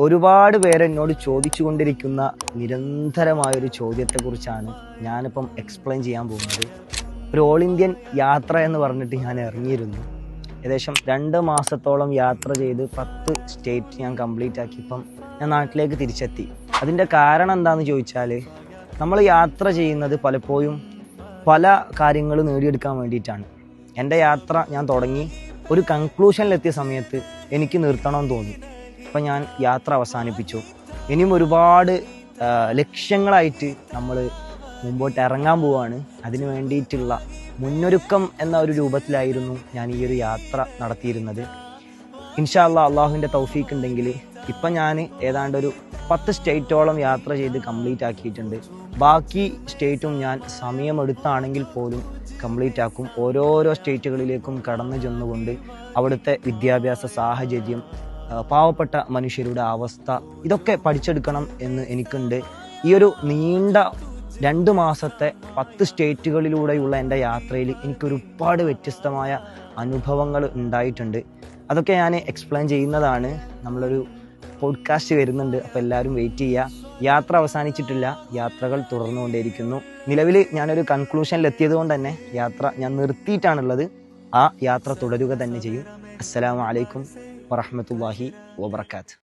ഒരുപാട് പേര് എന്നോട് ചോദിച്ചുകൊണ്ടിരിക്കുന്ന നിരന്തരമായൊരു ചോദ്യത്തെക്കുറിച്ചാണ് ഞാനിപ്പം എക്സ്പ്ലെയിൻ ചെയ്യാൻ പോകുന്നത്. ഒരു ഓൾ ഇന്ത്യൻ യാത്ര എന്ന് പറഞ്ഞിട്ട് ഞാൻ ഇറങ്ങിയിരുന്നു. ഏകദേശം 2 മാസത്തോളം യാത്ര ചെയ്ത് 10 സ്റ്റേറ്റ് ഞാൻ കംപ്ലീറ്റ് ആക്കി ഇപ്പം ഞാൻ നാട്ടിലേക്ക് തിരിച്ചെത്തി. അതിൻ്റെ കാരണം എന്താണെന്ന് ചോദിച്ചാൽ, നമ്മൾ യാത്ര ചെയ്യുന്നത് പലപ്പോഴും പല കാര്യങ്ങൾ നേടിയെടുക്കാൻ വേണ്ടിയിട്ടാണ്. എൻ്റെ യാത്ര ഞാൻ തുടങ്ങി ഒരു കൺക്ലൂഷനിലെത്തിയ സമയത്ത് എനിക്ക് നിർത്തണമെന്ന് തോന്നി. അപ്പം ഞാൻ യാത്ര അവസാനിപ്പിച്ചു. ഇനിയും ഒരുപാട് ലക്ഷ്യങ്ങളായിട്ട് നമ്മൾ മുമ്പോട്ട് ഇറങ്ങാൻ പോവുകയാണ്. അതിന് വേണ്ടിയിട്ടുള്ള മുന്നൊരുക്കം എന്ന ഒരു രൂപത്തിലായിരുന്നു ഞാൻ ഈ ഒരു യാത്ര നടത്തിയിരുന്നത്. ഇൻഷാ അല്ലാഹ് അള്ളാഹുവിൻ്റെ തൗഫീക്ക് ഉണ്ടെങ്കിൽ ഇപ്പം ഞാൻ ഏതാണ്ട് ഒരു 10 സ്റ്റേറ്റോളം യാത്ര ചെയ്ത് കംപ്ലീറ്റ് ആക്കിയിട്ടുണ്ട്. ബാക്കി സ്റ്റേറ്റും ഞാൻ സമയമെടുത്താണെങ്കിൽ പോലും കംപ്ലീറ്റ് ആക്കും. ഓരോരോ സ്റ്റേറ്റുകളിലേക്കും കടന്നു ചെന്നുകൊണ്ട് അവിടുത്തെ വിദ്യാഭ്യാസ സാഹചര്യം, പാവപ്പെട്ട മനുഷ്യരുടെ അവസ്ഥ, ഇതൊക്കെ പഠിച്ചെടുക്കണം എന്ന് എനിക്കുണ്ട്. ഈ ഒരു നീണ്ട 2 മാസത്തെ 10 സ്റ്റേറ്റുകളിലൂടെയുള്ള എൻ്റെ യാത്രയിൽ എനിക്കൊരുപാട് വ്യത്യസ്തമായ അനുഭവങ്ങൾ ഉണ്ടായിട്ടുണ്ട്. അതൊക്കെ ഞാൻ എക്സ്പ്ലെയിൻ ചെയ്യുന്നതാണ്. നമ്മളൊരു പോഡ്കാസ്റ്റ് വരുന്നുണ്ട്, അപ്പോൾ എല്ലാവരും വെയിറ്റ് ചെയ്യുക. യാത്ര അവസാനിച്ചിട്ടില്ല, യാത്രകൾ തുടർന്നുകൊണ്ടേയിരിക്കുന്നു. നിലവിൽ ഞാനൊരു കൺക്ലൂഷനിലെത്തിയത് കൊണ്ട് തന്നെ യാത്ര ഞാൻ നിർത്തിയിട്ടാണുള്ളത്. ആ യാത്ര തുടരുക തന്നെ ചെയ്യും. അസ്സലാമു അലൈക്കും വറഹ്മത്തുള്ളാഹി വബറകാതുഹു.